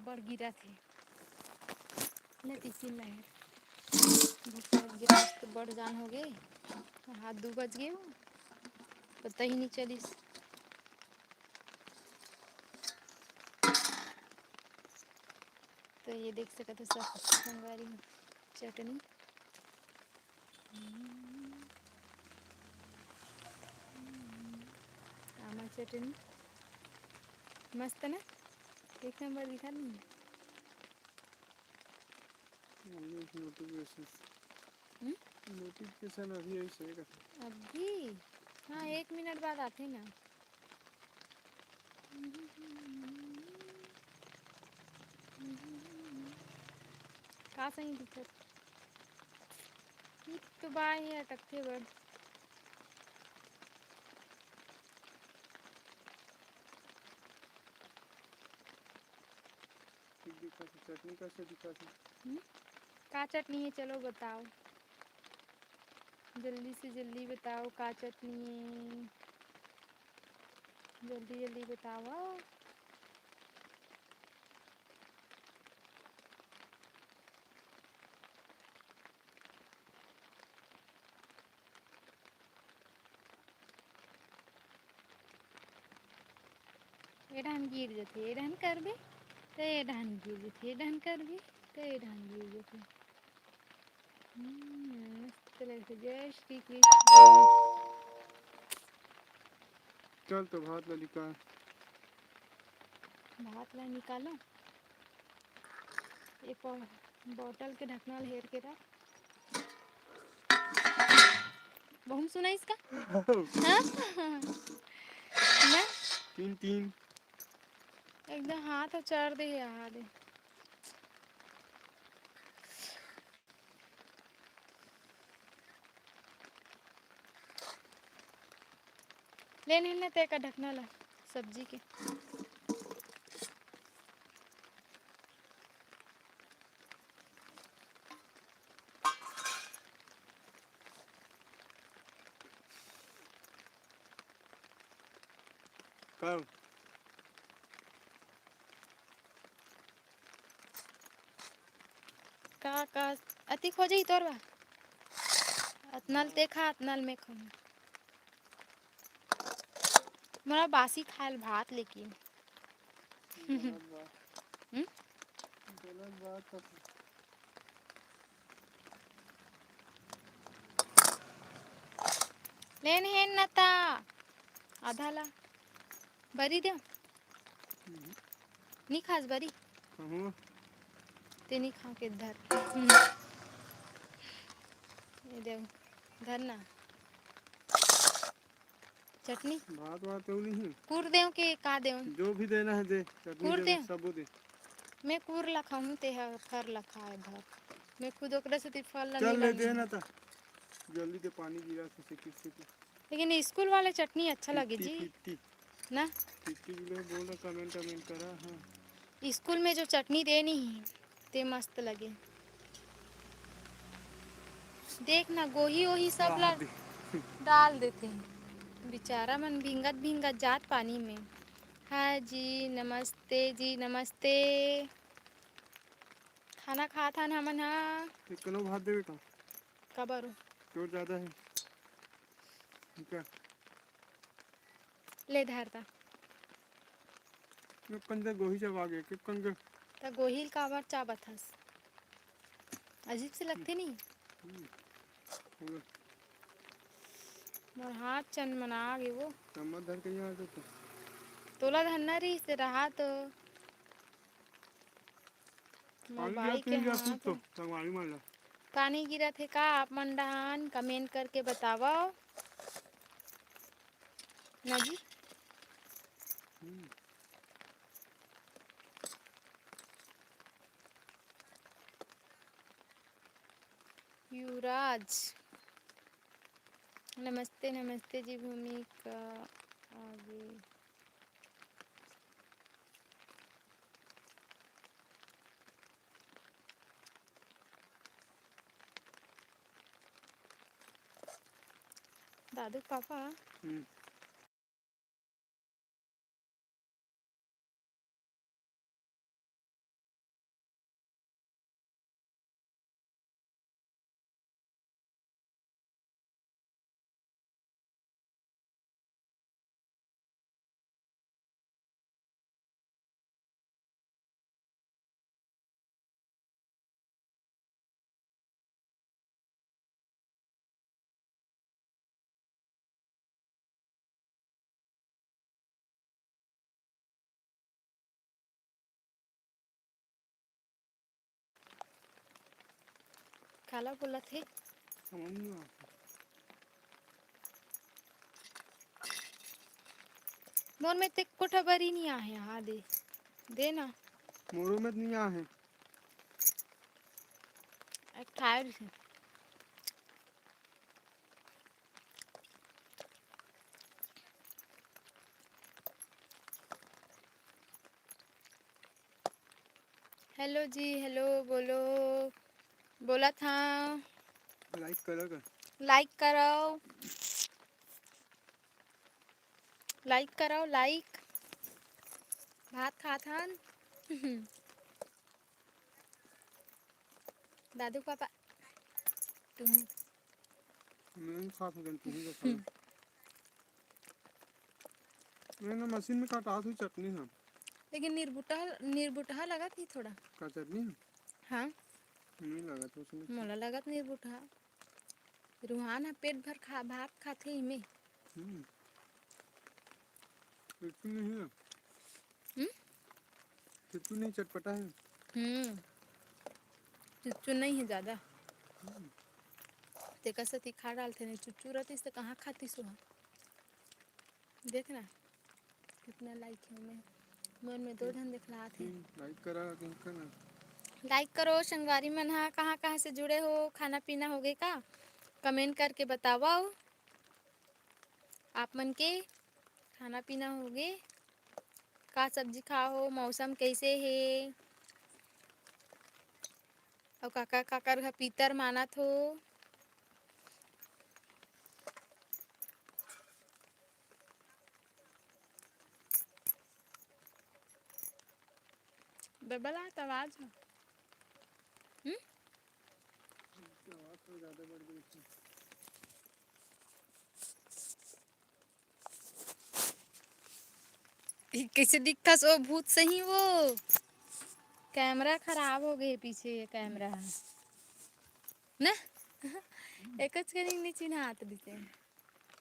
अब्बड़ गिरा थे ले टिफिन लहर गिरा तो बड़ जान हो गए हाथ दू बज गए वो पता ही नहीं चलिस। तो ये देख सकते हो सब संगवारी चटनी आमा चटनी मस्त ना एक नंबर दिखा नहीं नोटिफिकेशन अभी ऐसे अभी हाँ 1 मिनट बाद आते ना। का सही दिक्कत तो बाय है अटकते बड़ चटनी कैसे दिखाती का चटनी है चलो बताओ जल्दी से जल्दी बताओ का चटनी है जल्दी जल्दी बताओ। एडहन गिर जाते एडहन कर बे तो एडहन गिर जाते एडहन कर बे तो एडहन गिर जाते। मस्त लगते जय श्री कृष्ण। चल तो भात ला निकाल भात ला निकालो एक बोतल के ढकना हेर के रख बहुत सुना इसका ना तीन तीन एकदम हाथ चढ़ दे यहाँ दे लेने ना ते का ढकना ला सब्जी के कब का अति खोजे ही तोरवा अतनल ते खा अतनल में खाऊं मोरा बासी खायल भात लेकिन लेन है नता आधा ला बरी दे नहीं खास बरी ते नहीं खा के धर ये दे धरना चटनी भात वात तो नहीं कूर दे के का दे जो भी देना है दे चटनी दे सब दे मैं कूर ला खाऊं ते फर ला खाए धर मैं खुद ओकरे से ती फल ला चल ले मिला दे ना ता जल्दी दे पानी गिरा से सिक्की लेकिन स्कूल वाले चटनी अच्छा लगे जी ना बोला कमेंट करा हाँ स्कूल में जो चटनी देनी है ते मस्त लगे देखना गोही वही सब ला डाल देते हैं बेचारा मन भींगत भींगत जात पानी में। हाँ जी नमस्ते खाना खा था ना हमन हाँ कितनो भात देवे का कबर चोट ज़्यादा है क्या ले धरता कंदे गोही जब आ गए कंदे तो गोहिल काबर चाबत हस अजीब से लगते नहीं मोर हाथ चन मना गे वो चम्मच धर के यहाँ तो तोला धरना रही से रहा तो मोबाइल के हाथ कानी गिरा थे का आप मन डहान कमेंट करके बतावा ना जी। युवराज नमस्ते नमस्ते जी भूमिका आगे दादू पापा काला बोला थे समझ नहीं आता। मोर में ते कोठा बरी नहीं आहे हाँ दे दे ना मोरों में नहीं आ है। एक ठायर से हेलो जी हेलो बोलो बोला था लाइक करेगा। लाइक करो लाइक भात खात हन दादू पापा तुम मैं नहीं खा सकता तू ही खा। मैंने मशीन में काटा थी चटनी है। लेकिन निर्बुटहा लगा थी थोड़ा का चटनी है? हाँ नहीं लगा तो उसमें। मोला लगत निर्बुटहा रूहान है पेट भर खा भात खाते ही में चटनी नहीं है। हम्म चटनी नहीं चटपटा है। चुच्चू नहीं है ज़्यादा ते कैसे तीखा डालते नहीं चुच्चू रहती तो कहाँ खाती सुहा देखना कितना लाइक है मैं मन में 2 ढन दिखला थे लाइक करा कि करना। लाइक करो संगवारी मन हा कहाँ कहाँ से जुड़े हो खाना पीना हो गए का कमेंट करके बताओ आप मन के खाना पीना हो गए का सब्जी खाओ मौसम कैसे है और काका काकर घर पीतर मानत हो बबला आवाज आवाज तो ज़्यादा बढ़ गई थी। कैसे दिखता सो भूत सही वो कैमरा खराब हो गए पीछे ये कैमरा ना एक नहीं चिन्ह हाथ दिते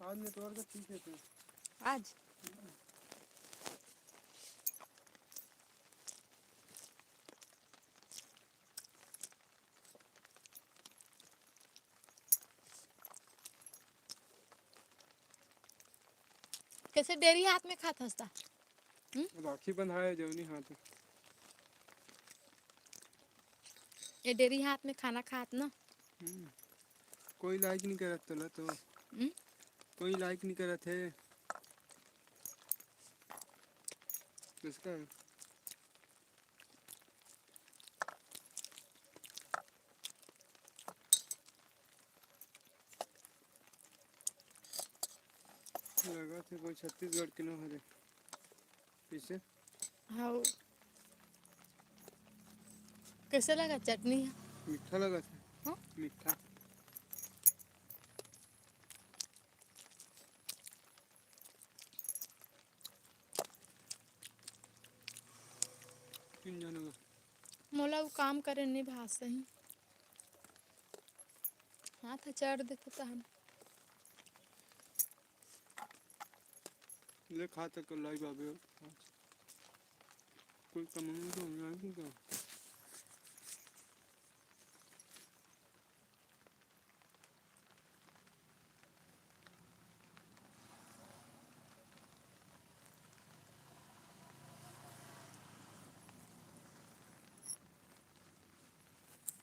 आज नेटवर्क ठीक है तो आज कैसे डेरी हाथ में खाता हंसता राखी बंधाया जवनी हाथ। ये डेरी हाथ में खाना खात ना कोई लाइक नहीं करत तला तो कोई लाइक नहीं करत है। किसका है? लगा थे कोई छत्तीसगढ़ के न हरे पीछे। हाँ कैसे लगा चटनी मीठा लगा था। हाँ? मीठा किन जानों का मोला वो काम करे नहीं भास सही हाथ चढ़ देते तो हम ले खा तक लाई बाबे कोई कमाने तो नहीं आएगी क्या।